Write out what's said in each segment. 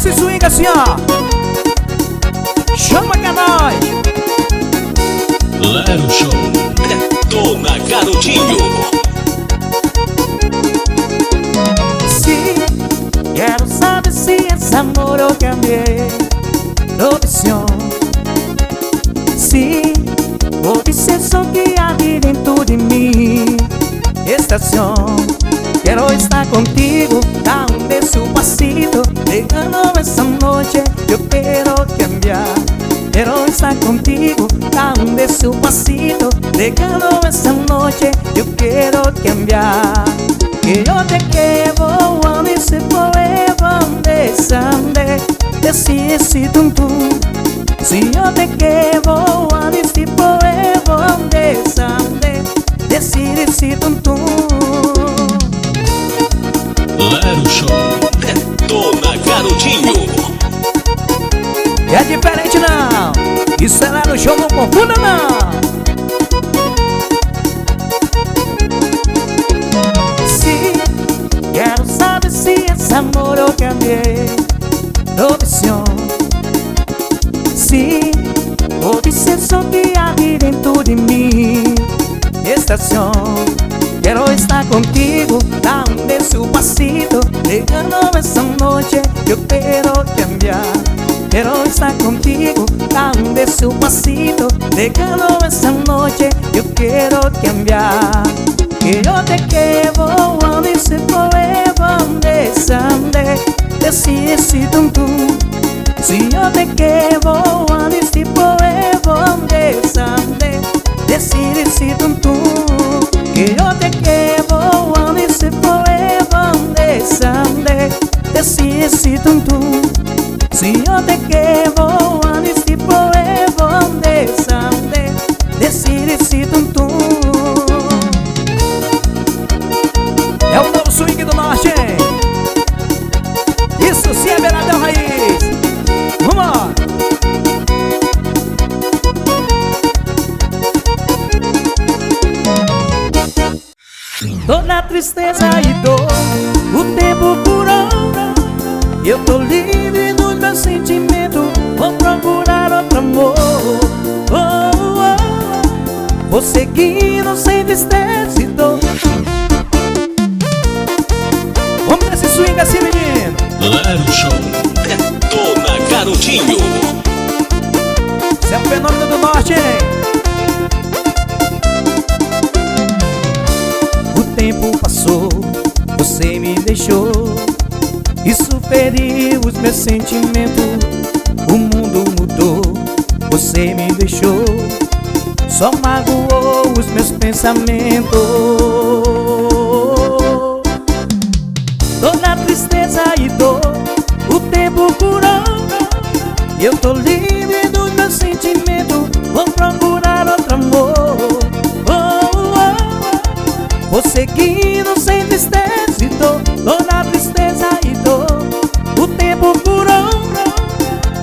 nesse swing assim, ó. Chama que é nóis. Lero Show, Detona Garotinho. Sim, quero saber se esse amor eu cambiei d'opção. Sim, obsessão que habita dentro de mim. Estação, quero estar contigo, dar un despacito. Dejando essa noite, eu quero cambiar. Quero estar contigo, dar un despacito. Dejando essa noite, eu quero cambiar. Que yo te quiero, one is forever, someday. Decide tum tum. Si yo te quiero, one is forever, someday. Decide tum tum. Lero Show, Detona Garotinho. É diferente não, isso é Lero Show, não confunda não. Sim, quero saber se esse amor eu cambiei d'opção. Sim, obsessão que habita dentro de mim. Estação, quero estar contigo, dar un despacito. Dejando essa noite, eu quero cambiar. Quero estar contigo, dar un despacito. Dejando essa noite, eu quero cambiar. Que yo te quiero, one is forever, someday. Decide tum tum. Si yo te quiero, one is forever, someday. Decide tum tum. Que yo te quiero, one is forever, someday. Decide tum tum. Si yo te quiero, one is forever, someday. Decide tum tum. É o novo swing do norte, hein? Isso sim é Beiradão Raiz. Vamos! Toda tristeza e dor, o tempo curou. Eu tô livre dos meus sentimentos, vou procurar outro amor. Oh, oh, oh. Vou seguindo sem tristeza e dor. Vamos nesse swing assim, menino. Lero Show, Detona Garotinho. Isso é o fenômeno do norte, hein? O tempo passou, você me deixou. Isso feriu os meus sentimentos. O mundo mudou, você me deixou. Só magoou os meus pensamentos. Toda tristeza e dor, o tempo curou. Eu tô livre dos meus sentimentos, vou procurar outro amor. Oh, oh, oh. Vou seguindo sem tristeza e dor. Toda tristeza e dor, o tempo curou.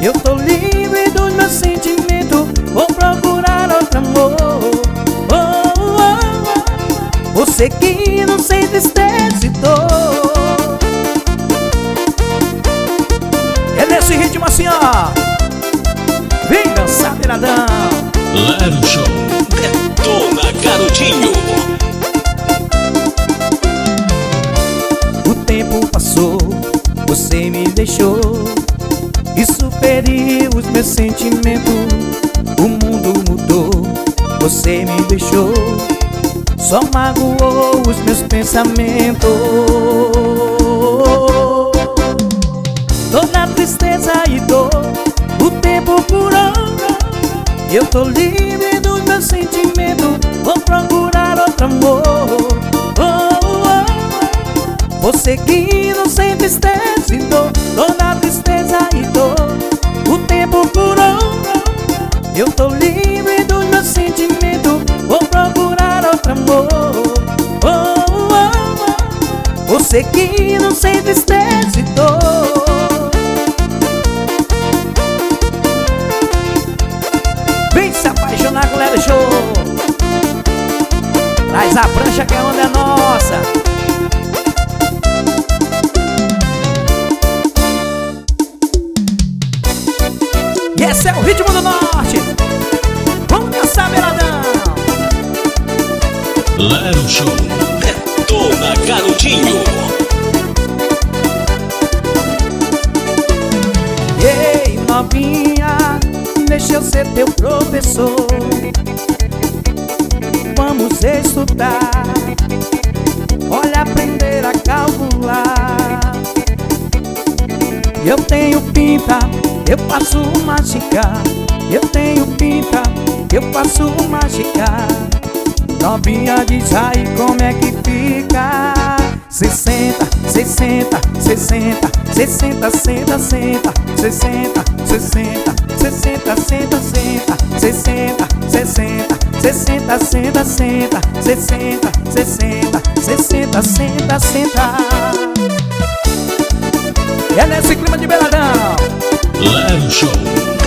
Eu tô livre dos meus sentimentos, vou procurar outro amor. Oh, oh, oh. Vou seguindo sem tristeza e dor. É nesse ritmo assim, ó. Vem dançar, Beiradão. Lero Show, Detona Garotinho. O tempo passou, você me deixou. Isso feriu os meus sentimentos. O mundo mudou, você me deixou. Só magoou os meus pensamentos. Toda tristeza e dor, o tempo curou. Eu tô livre dos meus sentimentos, vou procurar outro amor. Oh, oh, oh. Vou seguindo sem tristeza e dor. Toda tristeza e dor, o tempo curou. Eu tô livre dos meus sentimentos, vou procurar outro amor. Oh, oh, oh. Vou seguindo sem tristeza e dor. Vem se apaixonar com o Lero Show. Traz a prancha que a onda é nossa. Garotinho. Ei, novinha, deixa eu ser teu professor. Vamos estudar, olha, aprender a calcular. Eu tenho pinta, eu faço mágica. Eu tenho pinta, eu faço mágica. Novinha, diz aí como é que fica. 60, 60, 60, 60, senta, senta. 60, 60, 60, senta, senta. 60, 60, 60, senta, senta. 60, 60, 60, senta, senta. E é nesse clima de beiradão. Lero Show.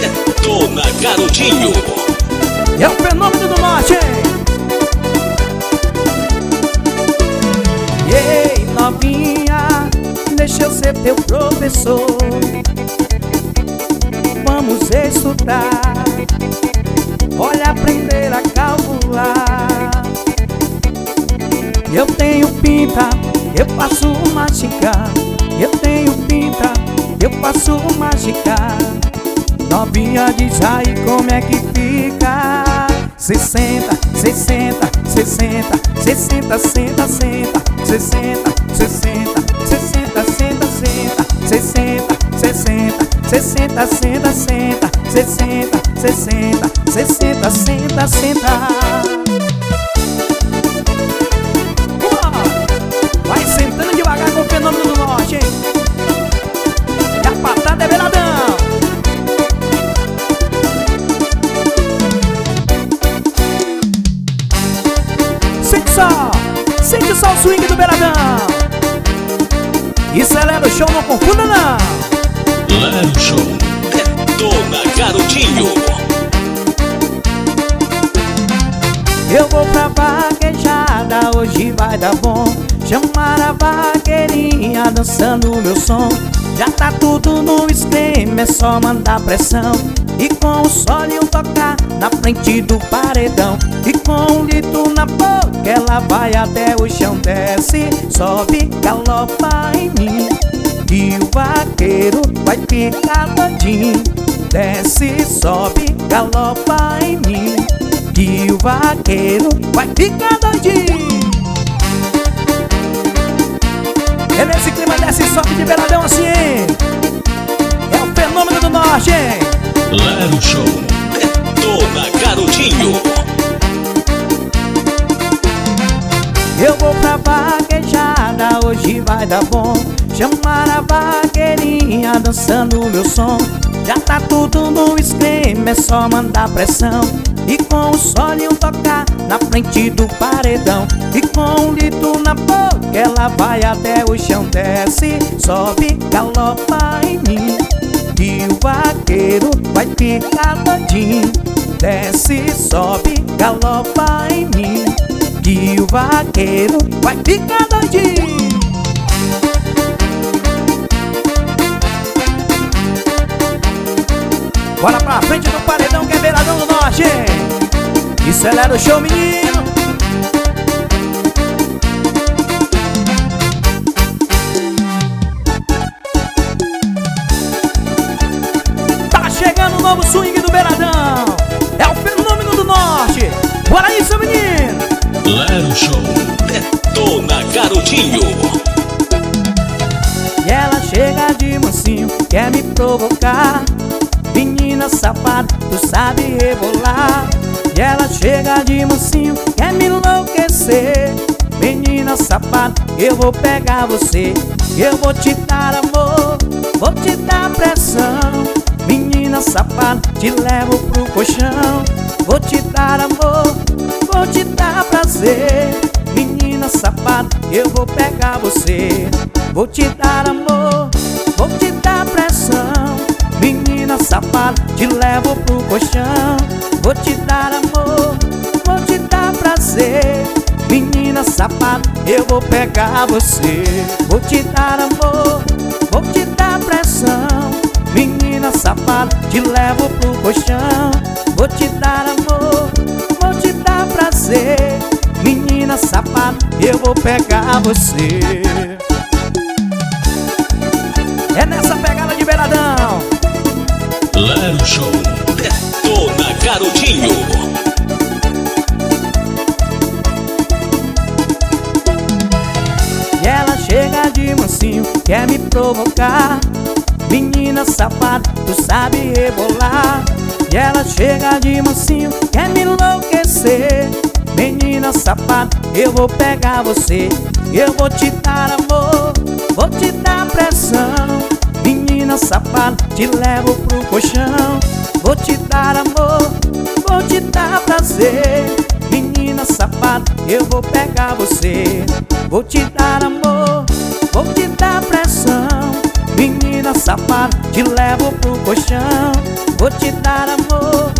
Detona Garotinho. E é o fenômeno do norte, hein? Ei, novinha, deixa eu ser teu professor. Vamos estudar, olha, aprender a calcular. Eu tenho pinta, eu faço mágica. Eu tenho pinta, eu faço mágica. Novinha, diz aí como é que fica. 60, 60, 60, 60, senta, senta. 60, 60, 60, senta, senta. 60, 60, 60, senta, senta. 60, 60, 60, senta, senta. Vai sentando devagar com o fenômeno do norte, hein? E a patada é beiradão. Sente só o swing do beiradão. Isso é Lero Show, não confunda não. Lero Show. Detona Garotinho. Eu vou pra vaquejada, hoje vai dar bom. Chamar a vaqueirinha dançando o meu som. Já tá tudo no esquema, é só mandar pressão. E com o solinho tocar na frente do paredão. E com o litro na boca ela vai até o chão. Desce, sobe, galopa em mim. E o vaqueiro vai ficar doidinho. Desce, sobe, galopa em mim. E o vaqueiro vai ficar doidinho. É nesse clima, desce e sobe de beiradão assim, hein? É o fenômeno do norte, hein? Lero Show. Detona Garotinho. Eu vou pra vaquejada, hoje vai dar bom. Chamar a vaqueirinha dançando o meu som. Já tá tudo no esquema, é só mandar pressão. E com o solinho tocar na frente do paredão. E com o litro na boca ela vai até o chão. Desce, sobe, galopa em mim. E o vaqueiro vai ficar doidinho. Desce, sobe, galopa em mim. E o vaqueiro vai ficar doidinho. Bora pra frente do paredão que é beiradão do norte, hein? Isso é Lero Show, menino. Tá chegando o novo swing do beiradão. É o fenômeno do norte. Bora aí, seu menino. Lero Show. Detona Garotinho. E ela chega de mansinho, quer me provocar. Menina safada, tu sabe rebolar. E ela chega de mansinho, quer me enlouquecer. Menina safada, eu vou pegar você. Eu vou te dar amor, vou te dar pressão. Menina safada, te levo pro colchão. Vou te dar amor, vou te dar prazer. Menina safada, eu vou pegar você. Vou te dar amor, vou te dar pressão. Menina safada, te levo pro colchão. Vou te dar amor, vou te dar prazer. Menina safada, eu vou pegar você. Vou te dar amor, vou te dar pressão. Menina safada, te levo pro colchão. Vou te dar amor, vou te dar prazer. Menina menina safada, eu vou pegar você. É nessa pegada de beiradão. Lero Show, Detona Garotinho. E ela chega de mansinho, quer me provocar. Menina safada, tu sabe rebolar. E ela chega de mansinho, quer me enlouquecer. Menina safada, eu vou pegar você. Eu vou te dar amor, vou te dar pressão. Menina safada, te levo pro colchão. Vou te dar amor, vou te dar prazer. Menina safada, eu vou pegar você. Vou te dar amor, vou te dar pressão. Menina safada, te levo pro colchão. Vou te dar amor,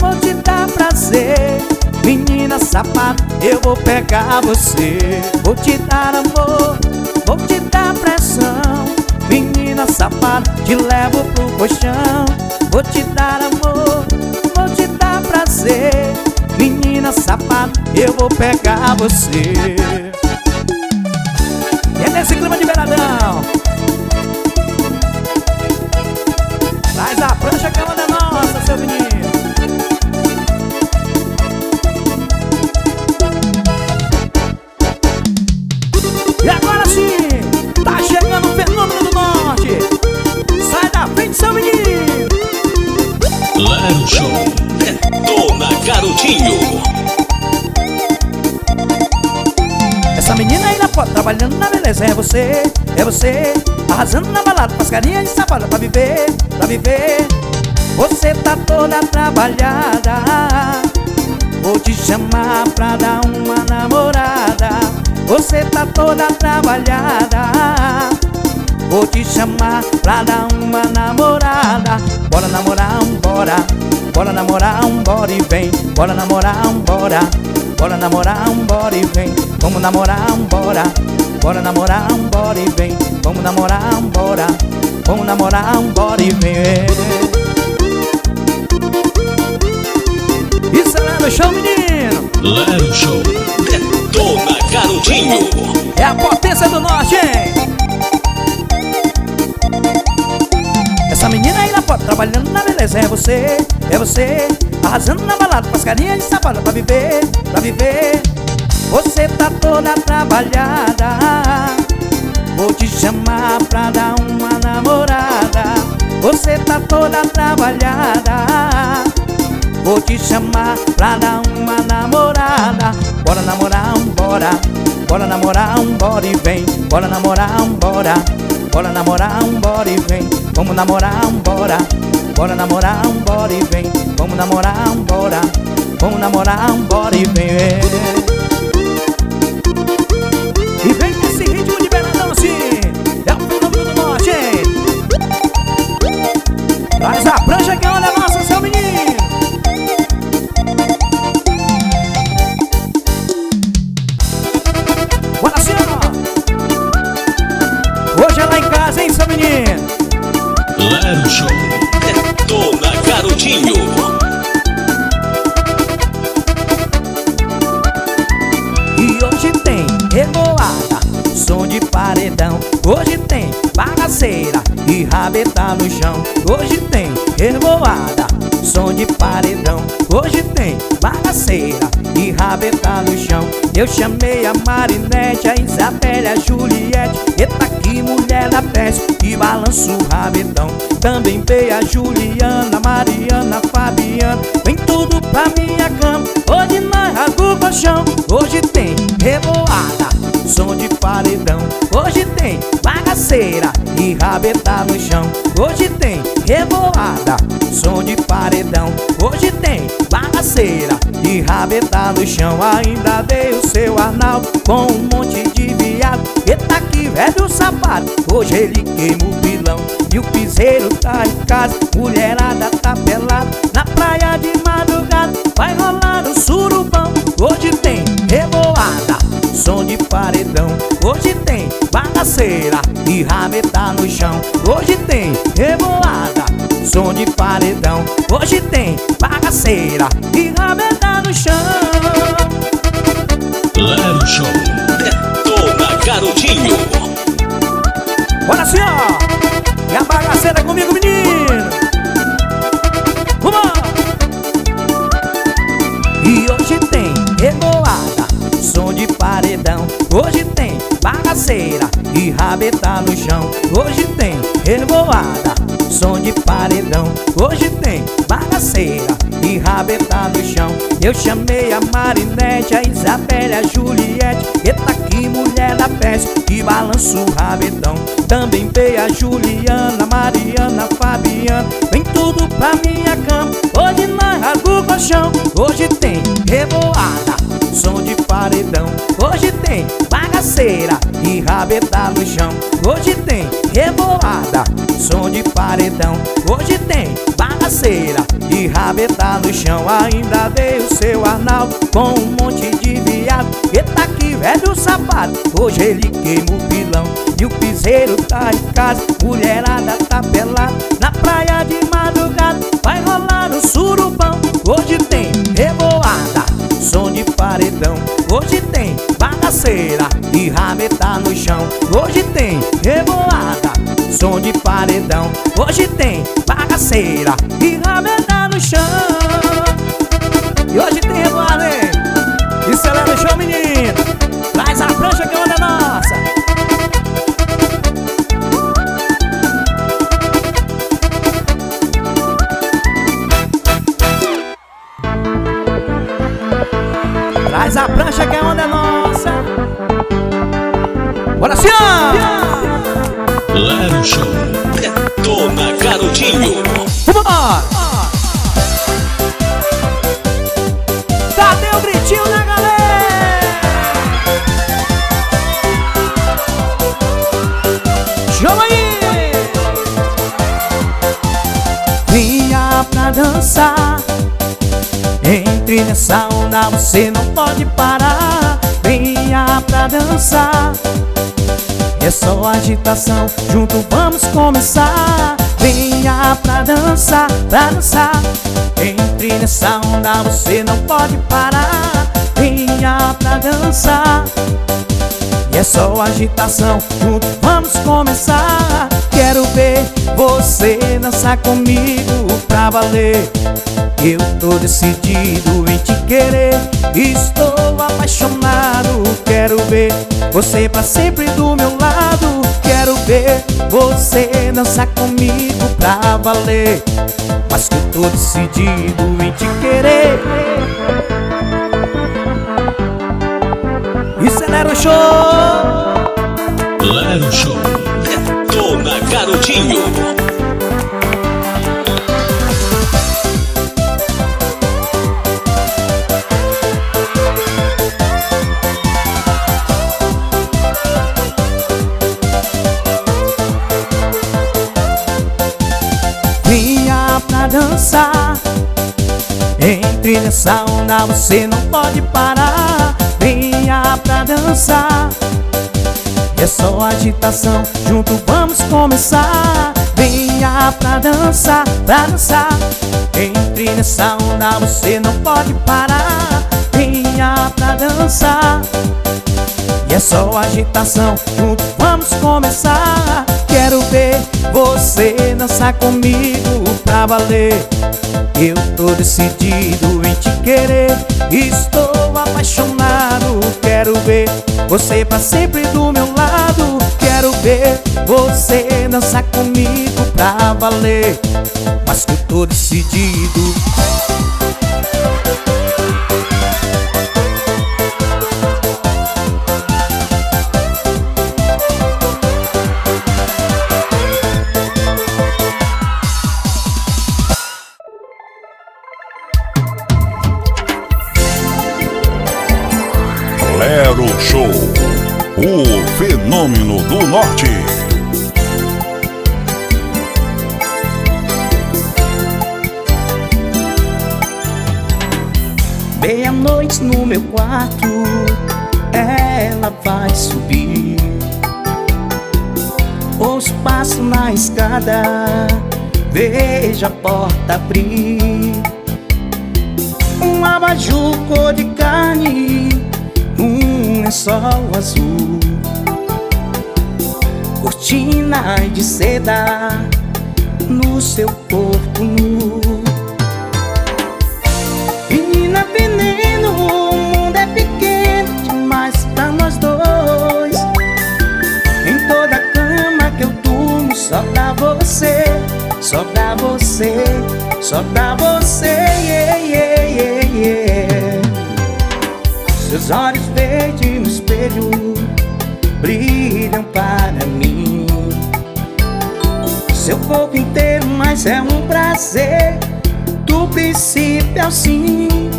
vou te dar prazer. Menina safada, eu vou pegar você. Vou te dar amor, vou te dar pressão. Menina safada, te levo pro colchão. Vou te dar amor, vou te dar prazer. Menina safada, eu vou pegar você. E é nesse clima de beiradão. Traz a prancha que a onda é nossa, seu menino. E agora sim, tá chegando o fenômeno do norte. Sai da frente, seu menino. Lero Show, Detona Garotinho. Essa menina aí na foto, trabalhando na beleza. É você, arrasando na balada, com as carinhas de safada pra viver, pra viver. Você tá toda trabalhada, vou te chamar pra dar uma namorada. Você tá toda trabalhada, vou te chamar pra dar uma namorada. Bora namorar, bora. Bora namorar, bora e vem. Bora namorar, bora. Bora namorar, bora e vem. Vamos namorar, bora. Bora namorar, bora e vem. Vamos namorar, bora. Vamos namorar, bora e vem. Isso é Lero Show, menino. Lero Show, Detona Garotinho. É a potência do norte, hein? Essa menina aí na foto, trabalhando na beleza. É você, arrasando na balada, com as carinhas de safada pra viver, pra viver. Você tá toda trabalhada, vou te chamar pra dar uma namorada. Você tá toda trabalhada, vou te chamar pra dar uma namorada. Bora namorar, bora. Bora namorar, bora e vem. Bora namorar, bora. Bora namorar, bora e vem. Vamos namorar, bora. Bora namorar, bora e vem. Vamos namorar, bora. Vamos namorar, bora e vem. E vem nesse ritmo de beiradão assim. É o fenômeno do norte, hein? Traz a prancha que a onda é nossa, seu menino. Bora assim, ó. Hoje é lá em casa, hein, seu menino? Lero Show, Detona Garotinho. E hoje tem revoada, som de paredão. Hoje tem bagaceira e rabeta no chão. Hoje tem revoada, som de paredão. Hoje tem bagaceira e rabeta no chão. Eu chamei a Marinete, a Isabelle, a Juliette. Eita, que mulher da peste, que balança o rabetão. Também veio a Juliana, Mariana, Fabiana. Vem tudo pra minha cama, hoje nós rasga o colchão. Hoje tem revoada, som de paredão. Hoje tem bagaceira e rabeta no chão. Hoje tem revoada, som de paredão. Hoje tem bagaceira e rabeta no chão. Ainda veio o seu Arnaldo com um monte de viado. Eita, que velho safado, hoje ele queima o pilão. E o piseiro tá em casa, mulherada tá pelada. Na praia de madrugada vai rolar o surubão. Hoje tem revoada, som de paredão. Hoje tem bagaceira e rabeta no chão. Hoje tem revoada, som de paredão. Hoje tem bagaceira e rabeta no chão. Lero Show, Detona Garotinho. Bora assim, ó. E a bagaceira comigo, menino. Vamos! E hoje tem revoada, som de paredão. Hoje tem bagaceira e rabeta no chão. Hoje tem revoada, som de paredão. Hoje tem bagaceira e rabeta no chão. Eu chamei a Marinete, a Isabela, a Juliette. Eita, que mulher da peste, que balança o rabetão. Também veio a Juliana, Mariana, Fabiana. Vem tudo pra minha cama, hoje nós rasga o colchão. Hoje tem revoada, som de paredão. Hoje tem bagaceira e rabeta no chão. Hoje tem revoada, som de paredão. Hoje tem bagaceira e rabeta no chão. Ainda veio o seu Arnaldo com um monte de viado. Eita, que velho sapato, hoje ele queima o pilão. E o piseiro tá em casa, mulherada tá pelada. Na praia de madrugada vai rolar um surubão. Hoje tem revoada, som de paredão. Hoje tem bagaceira e rabeta no chão. Hoje tem revoada, som de paredão. Hoje tem bagaceira e rabeta no chão. E hoje tem revoada, hein? Isso é Lero Show, menino. Traz a prancha que é onda nossa. Traz a prancha que a onda é nossa. Bora assim, ó. Lero Show, Detona Garotinho. Vambora! Cadê o gritinho, né, galera? Chama aí! Vinha pra dançar. Entre nessa onda você não pode parar. Venha pra dançar. É só agitação, junto vamos começar. Venha pra dançar, pra dançar. Entre nessa onda você não pode parar. Venha pra dançar. E é só agitação, junto vamos começar. Quero ver você dançar comigo pra valer. Eu tô decidido em te querer, estou apaixonado. Quero ver você pra sempre do meu lado. Quero ver você dançar comigo pra valer. Mas que eu tô decidido em te querer. Isso é Lero Show. Lero Show, Detona Garotinho. Vinha pra dançar. Entre nessa onda você não pode parar. Venha pra dançar. É só agitação, junto vamos começar. Venha pra dançar, pra dançar. Entre nessa onda você não pode parar. Venha pra dançar. E é só agitação, junto vamos começar. Quero ver você dançar comigo pra valer. Eu tô decidido em te querer, estou apaixonado. Quero ver você pra sempre do meu lado. Quero ver você dançar comigo pra valer. Mas que eu tô decidido. Lero Show, o fenômeno do norte. Meia-noite no meu quarto, ela vai subir. Ouço passo na escada, vejo a porta abrir. Um abajur cor de carne, um lençol azul, cortina de seda no seu corpo nu. Menina veneno, o mundo é pequeno demais pra nós dois. Em toda cama que eu durmo, só pra você, só pra você, só pra você, yeah, yeah, yeah, yeah. Seus olhos verdes no espelho brilham para mim. Seu corpo inteiro, mas é um prazer do princípio ao fim.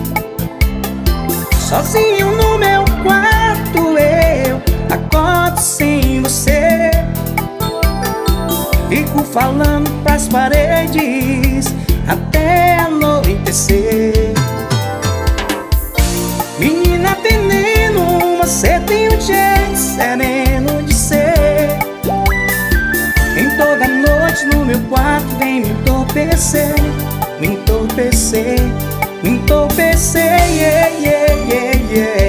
Sozinho no meu quarto eu acordo sem você. Fico falando pras paredes até anoitecer. Menina veneno, você tem um jeito sereno de ser. Em toda noite no meu quarto vem me entorpecer, me entorpecer, me entorpecer, yeah, yeah, yeah, yeah.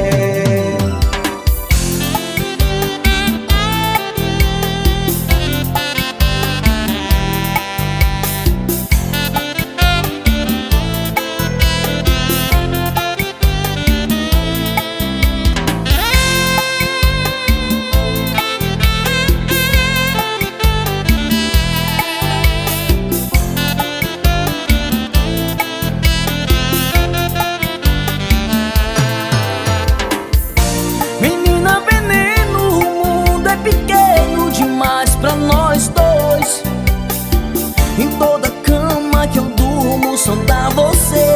Em toda cama que eu durmo, só dá você,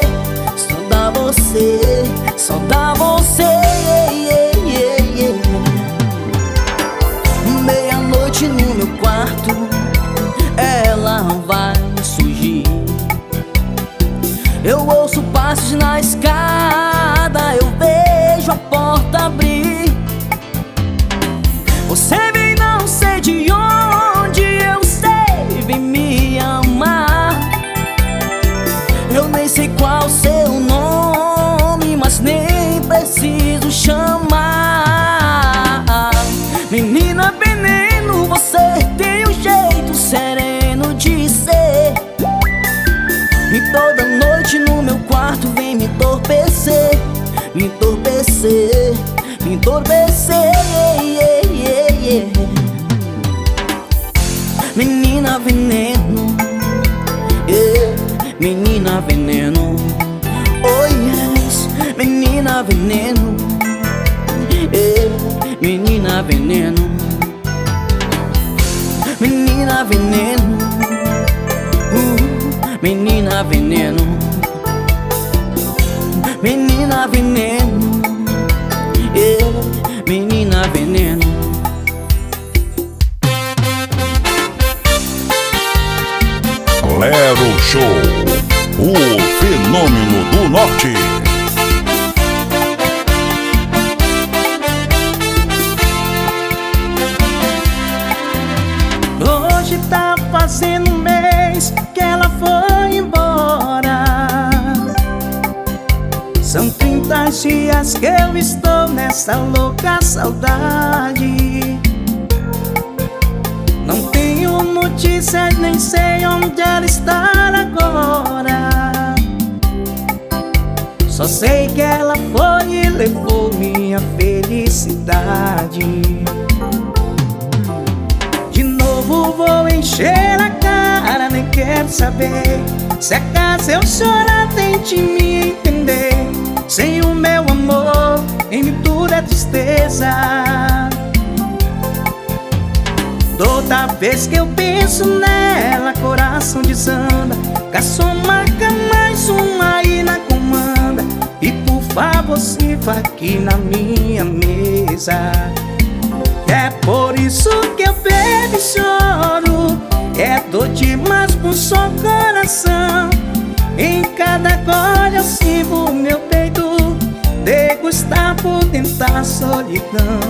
só dá você, só dá você, yeah, yeah, yeah, yeah. Meia-noite no meu quarto, ela vai surgir. Eu ouço passos na escada, eu vejo a porta abrir. Você vem, não sei de onde, eu sei, vem me amar. Eu nem sei qual seu nome, mas nem preciso chamar. Menina veneno, você tem um jeito sereno de ser. E toda noite no meu quarto vem me entorpecer, me entorpecer, me entorpecer, yeah, yeah, yeah. Menina veneno, yeah. Menina veneno, oh yes. Menina veneno, yeah. Menina veneno, menina veneno, menina veneno, menina veneno, yeah. Menina veneno. Lero Show, o fenômeno do norte. Hoje tá fazendo um mês que ela foi embora. São 30 dias que eu estou nessa louca saudade. Não tenho notícias, nem sei onde ela está agora. Só sei que ela foi e levou minha felicidade. De novo vou encher a cara, nem quero saber. Se acaso eu chorar, tente me entender. Sem o meu amor, em mim tudo é tristeza. Toda vez que eu penso nela, coração desanda. Caço marca mais uma aí na comanda. E por favor sirva aqui na minha mesa. É por isso que eu bebo e choro. É dor demais pro só coração. Em cada gole eu sirvo meu peito degustar por dentro da solidão.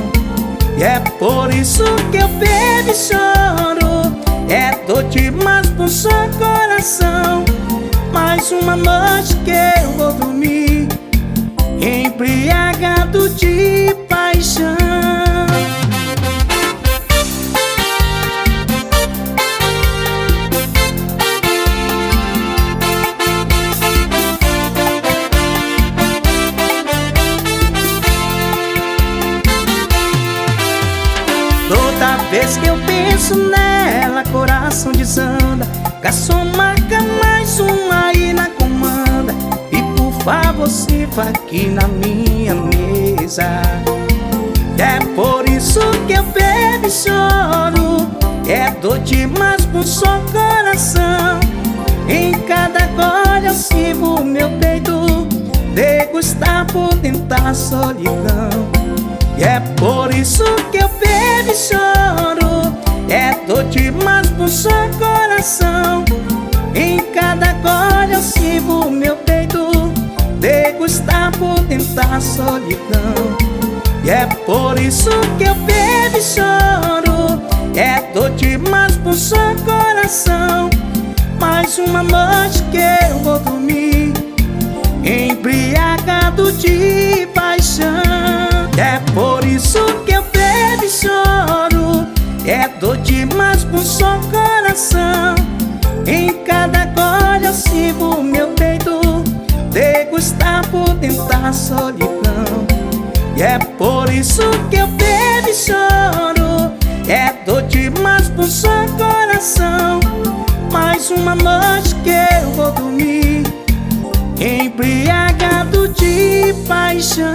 E é por isso que eu bebo e choro. É dor demais pro só coração. Mais uma noite que eu vou dormir embriagado de paixão. Vez que eu penso nela, coração desanda. Garçom, marca mais uma aí na comanda. E por favor, sirva aqui na minha mesa. É por isso que eu bebo e choro. É dor demais pro só coração. Em cada gole eu sirvo meu peito, degustar por tentar solidão. E é por isso que eu bebo e choro. É dor demais pro só coração. Em cada gole eu sirvo meu peito, degustar por tentar solidão. E é por isso que eu bebo e choro. É dor demais pro só coração. Mais uma noite que eu vou dormir embriagado de paixão. É por isso que eu bebo e choro. É dor demais pro só coração. Em cada gole eu sirvo meu peito, degustar por tentar solidão. E é por isso que eu bebo e choro. É dor demais pro só coração. Mais uma noite que eu vou dormir embriagado de paixão.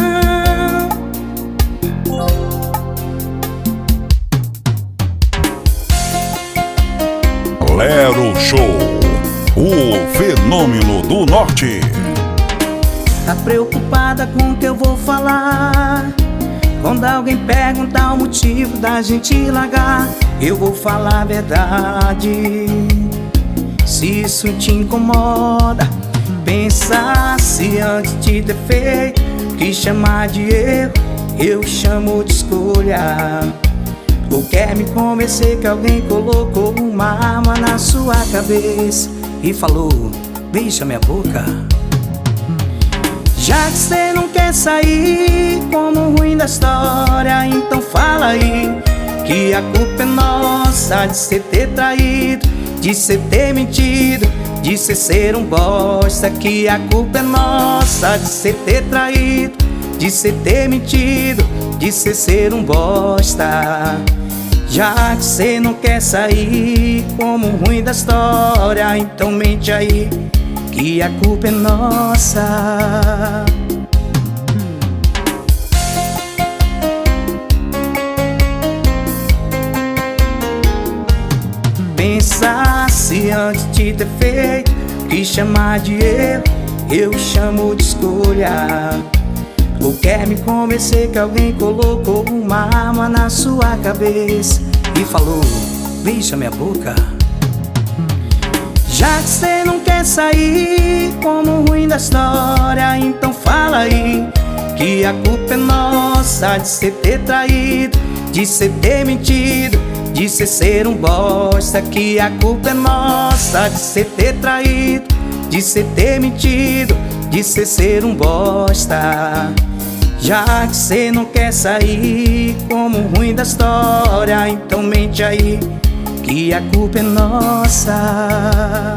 Lero Show, o fenômeno do norte. Tá preocupada com o que eu vou falar? Quando alguém perguntar o motivo da gente largar, eu vou falar a verdade. Se isso te incomoda, pensa se antes de ter feito que chamar de erro, eu chamo de escolha. Ou quer me convencer que alguém colocou uma arma na sua cabeça e falou, beija minha boca. Já que cê não quer sair como ruim da história, então fala aí que a culpa é nossa de cê ter traído, de cê ter mentido, de cê ser um bosta. Que a culpa é nossa de cê ter traído, de cê ter mentido, de cê ser um bosta. Já que cê não quer sair como ruim da história, então mente aí que a culpa é nossa. Pensa se antes de ter feito que chamar de erro, eu chamo de escolha. Ou quer me convencer que alguém colocou uma arma na sua cabeça e falou, beija minha boca. Já que cê não quer sair como ruim da história, então fala aí que a culpa é nossa de cê ter traído, de cê ter mentido, de cê ser um bosta. Que a culpa é nossa de cê ter traído, de cê ter mentido, de cê ser um bosta. Já que cê não quer sair como ruim da história, então mente aí que a culpa é nossa.